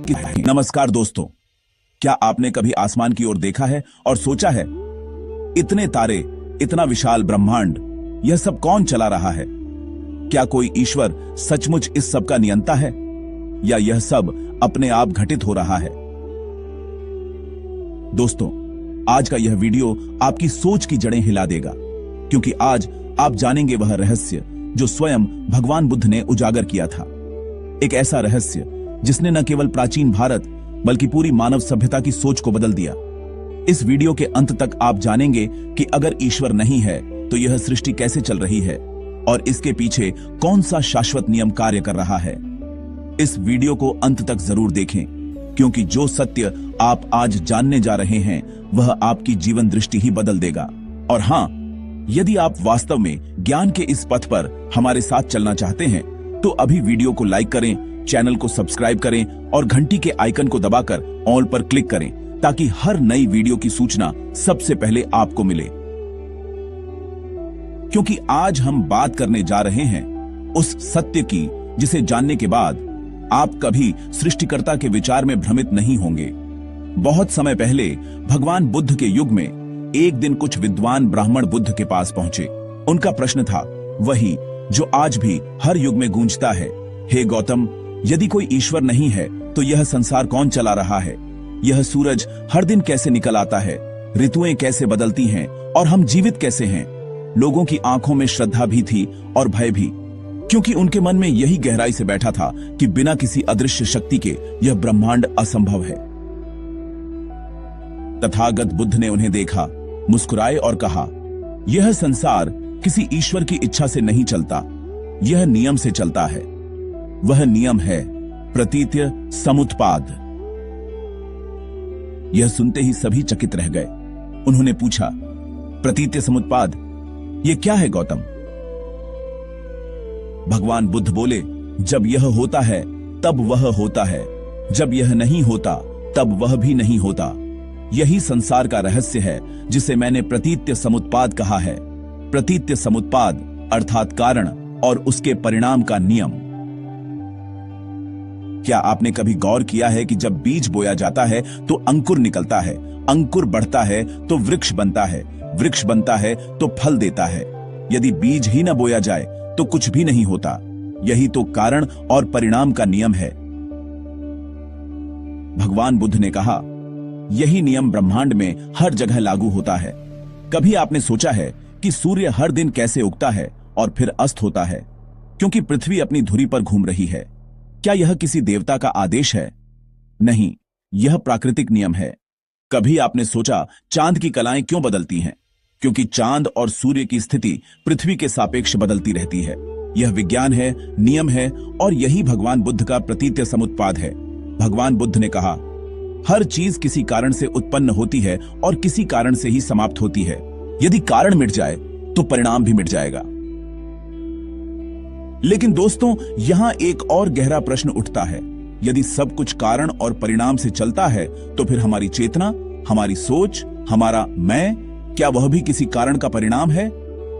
नमस्कार दोस्तों, क्या आपने कभी आसमान की ओर देखा है और सोचा है, इतने तारे, इतना विशाल ब्रह्मांड, यह सब कौन चला रहा है? क्या कोई ईश्वर सचमुच इस सब का नियंता है, या यह सब अपने आप घटित हो रहा है? दोस्तों, आज का यह वीडियो आपकी सोच की जड़ें हिला देगा, क्योंकि आज आप जानेंगे वह रहस्य जो स्वयं भगवान बुद्ध ने उजागर किया था। एक ऐसा रहस्य जिसने न केवल प्राचीन भारत बल्कि पूरी मानव सभ्यता की सोच को बदल दिया। इस वीडियो के अंत तक आप जानेंगे कि अगर ईश्वर नहीं है तो यह सृष्टि कैसे चल रही है और इसके पीछे कौन सा शाश्वत नियम कार्य कर रहा है। इस वीडियो को अंत तक जरूर देखें, क्योंकि जो सत्य आप आज जानने जा रहे हैं वह आपकी जीवन दृष्टि ही बदल देगा। और हां, यदि आप वास्तव में ज्ञान के इस पथ पर हमारे साथ चलना चाहते हैं तो अभी वीडियो को लाइक करें, चैनल को सब्सक्राइब करें और घंटी के आइकन को दबाकर ऑल पर क्लिक करें, ताकि हर नई वीडियो की सूचना सबसे पहले आपको मिले। क्योंकि आज हम बात करने जा रहे हैं उस सत्य की जिसे जानने के बाद आप कभी सृष्टिकर्ता के विचार में भ्रमित नहीं होंगे। बहुत समय पहले भगवान बुद्ध के युग में एक दिन कुछ विद्वान ब्राह्मण बुद्ध के पास पहुंचे। उनका प्रश्न था वही जो आज भी हर युग में गूंजता है, हे गौतम, यदि कोई ईश्वर नहीं है तो यह संसार कौन चला रहा है? यह सूरज हर दिन कैसे निकल आता है? ऋतुएं कैसे बदलती हैं और हम जीवित कैसे हैं? लोगों की आंखों में श्रद्धा भी थी और भय भी, क्योंकि उनके मन में यही गहराई से बैठा था कि बिना किसी अदृश्य शक्ति के यह ब्रह्मांड असंभव है। तथागत बुद्ध ने उन्हें देखा, मुस्कुराए और कहा, यह संसार किसी ईश्वर की इच्छा से नहीं चलता, यह नियम से चलता है। वह नियम है प्रतीत्य समुत्पाद। यह सुनते ही सभी चकित रह गए। उन्होंने पूछा, प्रतीत्य समुत्पाद, यह क्या है गौतम? भगवान बुद्ध बोले, जब यह होता है तब वह होता है, जब यह नहीं होता तब वह भी नहीं होता। यही संसार का रहस्य है जिसे मैंने प्रतीत्य समुत्पाद कहा है। प्रतीत्य समुत्पाद अर्थात कारण और उसके परिणाम का नियम। क्या आपने कभी गौर किया है कि जब बीज बोया जाता है तो अंकुर निकलता है, अंकुर बढ़ता है तो वृक्ष बनता है, वृक्ष बनता है तो फल देता है। यदि बीज ही न बोया जाए तो कुछ भी नहीं होता। यही तो कारण और परिणाम का नियम है। भगवान बुद्ध ने कहा, यही नियम ब्रह्मांड में हर जगह लागू होता है। कभी आपने सोचा है कि सूर्य हर दिन कैसे उगता है और फिर अस्त होता है? क्योंकि पृथ्वी अपनी धुरी पर घूम रही है। क्या यह किसी देवता का आदेश है? नहीं, यह प्राकृतिक नियम है। कभी आपने सोचा चांद की कलाएं क्यों बदलती हैं? क्योंकि चांद और सूर्य की स्थिति पृथ्वी के सापेक्ष बदलती रहती है। यह विज्ञान है, नियम है, और यही भगवान बुद्ध का प्रतीत्य समुत्पाद है। भगवान बुद्ध ने कहा, हर चीज किसी कारण से उत्पन्न होती है और किसी कारण से ही समाप्त होती है। यदि कारण मिट जाए तो परिणाम भी मिट जाएगा। लेकिन दोस्तों, यहां एक और गहरा प्रश्न उठता है। यदि सब कुछ कारण और परिणाम से चलता है तो फिर हमारी चेतना, हमारी सोच, हमारा मैं, क्या वह भी किसी कारण का परिणाम है?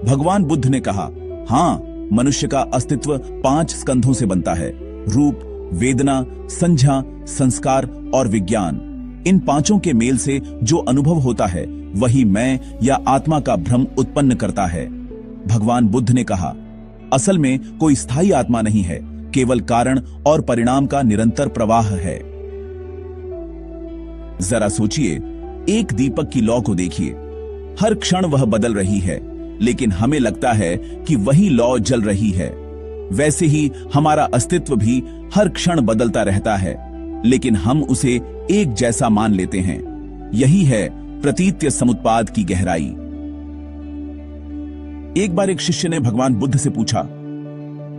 भगवान बुद्ध ने कहा, हां, मनुष्य का अस्तित्व 5 स्कंधों से बनता है, रूप, वेदना, संज्ञा, संस्कार और विज्ञान। इन 5 के मेल से जो अनुभव होता है वही मैं या आत्मा का भ्रम उत्पन्न करता है। भगवान बुद्ध ने कहा, असल में कोई स्थायी आत्मा नहीं है, केवल कारण और परिणाम का निरंतर प्रवाह है। जरा सोचिए, एक दीपक की लौ को देखिए। हर क्षण वह बदल रही है, लेकिन हमें लगता है कि वही लौ जल रही है। वैसे ही हमारा अस्तित्व भी हर क्षण बदलता रहता है, लेकिन हम उसे एक जैसा मान लेते हैं। यही है प्रतीत्य समुत्पाद की गहराई। एक बार एक शिष्य ने भगवान बुद्ध से पूछा,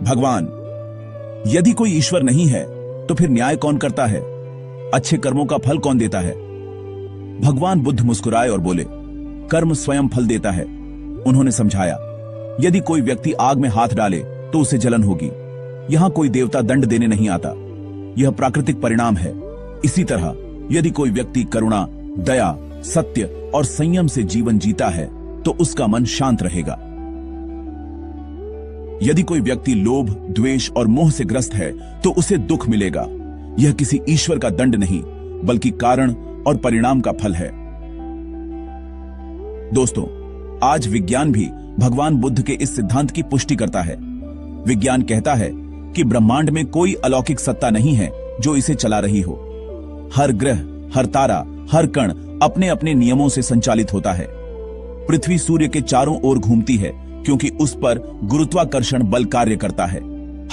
भगवान, यदि कोई ईश्वर नहीं है तो फिर न्याय कौन करता है? अच्छे कर्मों का फल कौन देता है? भगवान बुद्ध मुस्कुराए और बोले, कर्म स्वयं फल देता है। उन्होंने समझाया, यदि कोई व्यक्ति आग में हाथ डाले तो उसे जलन होगी। यहां कोई देवता दंड देने नहीं आता, यह प्राकृतिक परिणाम है। इसी तरह यदि कोई व्यक्ति करुणा, दया, सत्य और संयम से जीवन जीता है तो उसका मन शांत रहेगा। यदि कोई व्यक्ति लोभ, द्वेष और मोह से ग्रस्त है तो उसे दुख मिलेगा। यह किसी ईश्वर का दंड नहीं, बल्कि कारण और परिणाम का फल है। दोस्तों, आज विज्ञान भी भगवान बुद्ध के इस सिद्धांत की पुष्टि करता है। विज्ञान कहता है कि ब्रह्मांड में कोई अलौकिक सत्ता नहीं है जो इसे चला रही हो। हर ग्रह, हर तारा, हर कण अपने अपने नियमों से संचालित होता है। पृथ्वी सूर्य के चारों ओर घूमती है क्योंकि उस पर गुरुत्वाकर्षण बल कार्य करता है।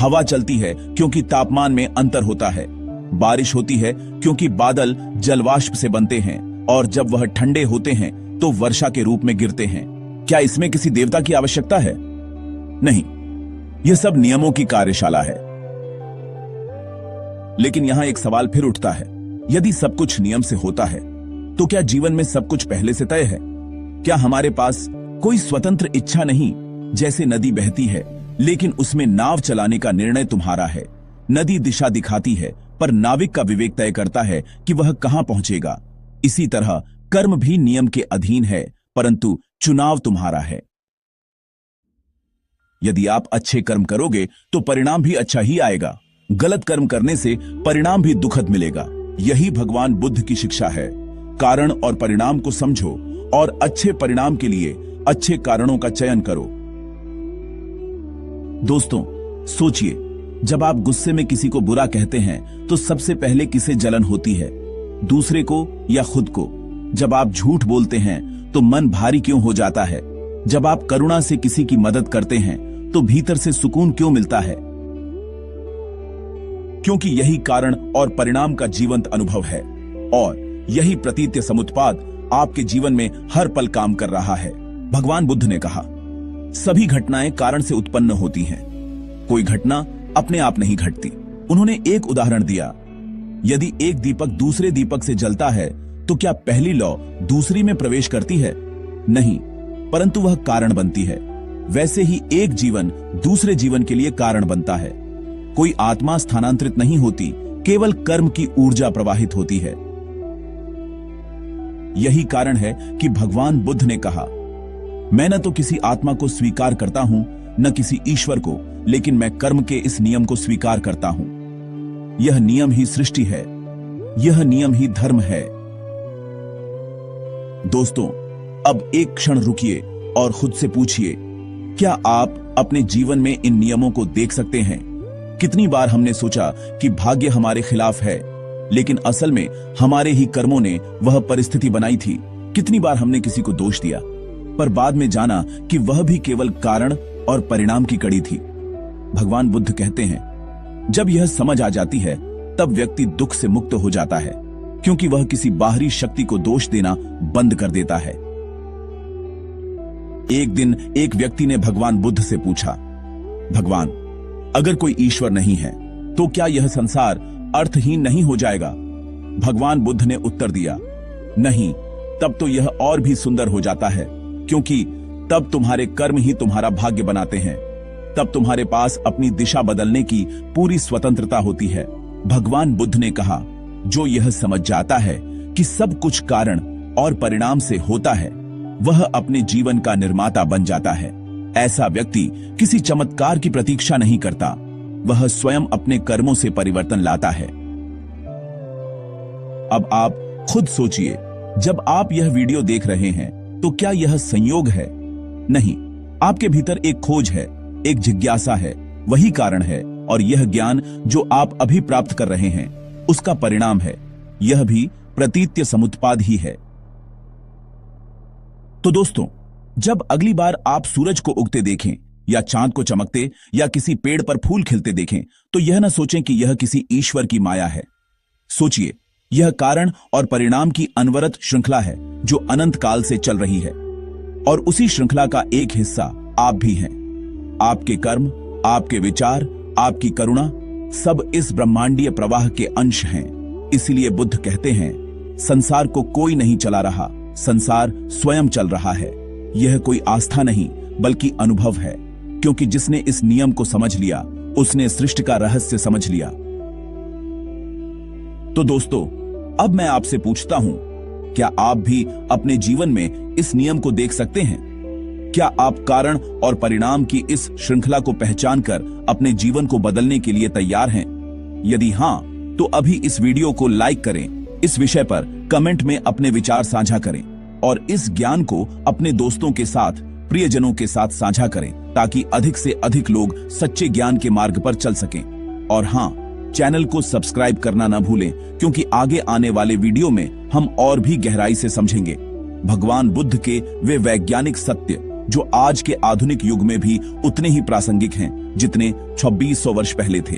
हवा चलती है क्योंकि तापमान में अंतर होता है। बारिश होती है क्योंकि बादल जलवाष्प से बनते हैं, और जब वह ठंडे होते हैं तो वर्षा के रूप में गिरते हैं। क्या इसमें किसी देवता की आवश्यकता है? नहीं, यह सब नियमों की कार्यशाला है। लेकिन यहां एक सवाल फिर उठता है, यदि सब कुछ नियम से होता है तो क्या जीवन में सब कुछ पहले से तय है? क्या हमारे पास कोई स्वतंत्र इच्छा नहीं? जैसे नदी बहती है लेकिन उसमें नाव चलाने का निर्णय तुम्हारा है। नदी दिशा दिखाती है पर नाविक का विवेक तय करता है कि वह कहां पहुंचेगा। इसी तरह कर्म भी नियम के अधीन है, परंतु चुनाव तुम्हारा है। यदि आप अच्छे कर्म करोगे तो परिणाम भी अच्छा ही आएगा। गलत कर्म करने से परिणाम भी दुखद मिलेगा। यही भगवान बुद्ध की शिक्षा है। कारण और परिणाम को समझो और अच्छे परिणाम के लिए अच्छे कारणों का चयन करो। दोस्तों, सोचिए, जब आप गुस्से में किसी को बुरा कहते हैं तो सबसे पहले किसे जलन होती है, दूसरे को या खुद को? जब आप झूठ बोलते हैं तो मन भारी क्यों हो जाता है? जब आप करुणा से किसी की मदद करते हैं तो भीतर से सुकून क्यों मिलता है? क्योंकि यही कारण और परिणाम का जीवंत अनुभव है, और यही प्रतीत्य समुत्पाद आपके जीवन में हर पल काम कर रहा है। भगवान बुद्ध ने कहा, सभी घटनाएं कारण से उत्पन्न होती हैं, कोई घटना अपने आप नहीं घटती। उन्होंने एक उदाहरण दिया, यदि एक दीपक दूसरे दीपक से जलता है तो क्या पहली लौ दूसरी में प्रवेश करती है? नहीं, परंतु वह कारण बनती है। वैसे ही एक जीवन दूसरे जीवन के लिए कारण बनता है। कोई आत्मा स्थानांतरित नहीं होती, केवल कर्म की ऊर्जा प्रवाहित होती है। यही कारण है कि भगवान बुद्ध ने कहा, मैं न तो किसी आत्मा को स्वीकार करता हूं न किसी ईश्वर को, लेकिन मैं कर्म के इस नियम को स्वीकार करता हूं। यह नियम ही सृष्टि है, यह नियम ही धर्म है। दोस्तों, अब एक क्षण रुकिए और खुद से पूछिए, क्या आप अपने जीवन में इन नियमों को देख सकते हैं? कितनी बार हमने सोचा कि भाग्य हमारे खिलाफ है, लेकिन असल में हमारे ही कर्मों ने वह परिस्थिति बनाई थी। कितनी बार हमने किसी को दोष दिया, पर बाद में जाना कि वह भी केवल कारण और परिणाम की कड़ी थी। भगवान बुद्ध कहते हैं, जब यह समझ आ जाती है तब व्यक्ति दुख से मुक्त हो जाता है, क्योंकि वह किसी बाहरी शक्ति को दोष देना बंद कर देता है। एक दिन एक व्यक्ति ने भगवान बुद्ध से पूछा, भगवान, अगर कोई ईश्वर नहीं है तो क्या यह संसार अर्थहीन नहीं हो जाएगा? भगवान बुद्ध ने उत्तर दिया, नहीं, तब तो यह और भी सुंदर हो जाता है, क्योंकि तब तुम्हारे कर्म ही तुम्हारा भाग्य बनाते हैं। तब तुम्हारे पास अपनी दिशा बदलने की पूरी स्वतंत्रता होती है। भगवान बुद्ध ने कहा, जो यह समझ जाता है कि सब कुछ कारण और परिणाम से होता है, वह अपने जीवन का निर्माता बन जाता है। ऐसा व्यक्ति किसी चमत्कार की प्रतीक्षा नहीं करता, वह स्वयं अपने कर्मों से परिवर्तन लाता है। अब आप खुद सोचिए, जब आप यह वीडियो देख रहे हैं तो क्या यह संयोग है? नहीं, आपके भीतर एक खोज है, एक जिज्ञासा है, वही कारण है, और यह ज्ञान जो आप अभी प्राप्त कर रहे हैं उसका परिणाम है। यह भी प्रतीत्य समुत्पाद ही है। तो दोस्तों, जब अगली बार आप सूरज को उगते देखें या चांद को चमकते या किसी पेड़ पर फूल खिलते देखें तो यह न सोचें कि यह किसी ईश्वर की माया है। सोचिए, यह कारण और परिणाम की अनवरत श्रृंखला है जो अनंत काल से चल रही है, और उसी श्रृंखला का एक हिस्सा आप भी हैं। आपके कर्म, आपके विचार, आपकी करुणा, सब इस ब्रह्मांडीय प्रवाह के अंश हैं। इसलिए बुद्ध कहते हैं, संसार को कोई नहीं चला रहा, संसार स्वयं चल रहा है। यह कोई आस्था नहीं बल्कि अनुभव है, क्योंकि जिसने इस नियम को समझ लिया उसने सृष्टि का रहस्य समझ लिया। तो दोस्तों, अब मैं आपसे पूछता हूं, क्या आप भी अपने जीवन में इस नियम को देख सकते हैं? क्या आप कारण और परिणाम की इस श्रृंखला को पहचान कर अपने जीवन को बदलने के लिए तैयार हैं? यदि हां, तो अभी इस वीडियो को लाइक करें, इस विषय पर कमेंट में अपने विचार साझा करें और इस ज्ञान को अपने दोस्तों के साथ, प्रियजनों के साथ साझा करें ताकि अधिक से अधिक लोग सच्चे ज्ञान के मार्ग पर चल सकें। और हां, चैनल को सब्सक्राइब करना ना भूलें, क्योंकि आगे आने वाले वीडियो में हम और भी गहराई से समझेंगे भगवान बुद्ध के वे वैज्ञानिक सत्य जो आज के आधुनिक युग में भी उतने ही प्रासंगिक हैं जितने 2600 वर्ष पहले थे।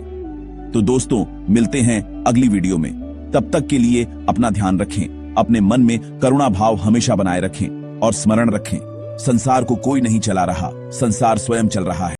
तो दोस्तों, मिलते हैं अगली वीडियो में। तब तक के लिए अपना ध्यान रखें, अपने मन में करुणा भाव हमेशा बनाए रखें और स्मरण रखें, संसार को कोई नहीं चला रहा, संसार स्वयं चल रहा है।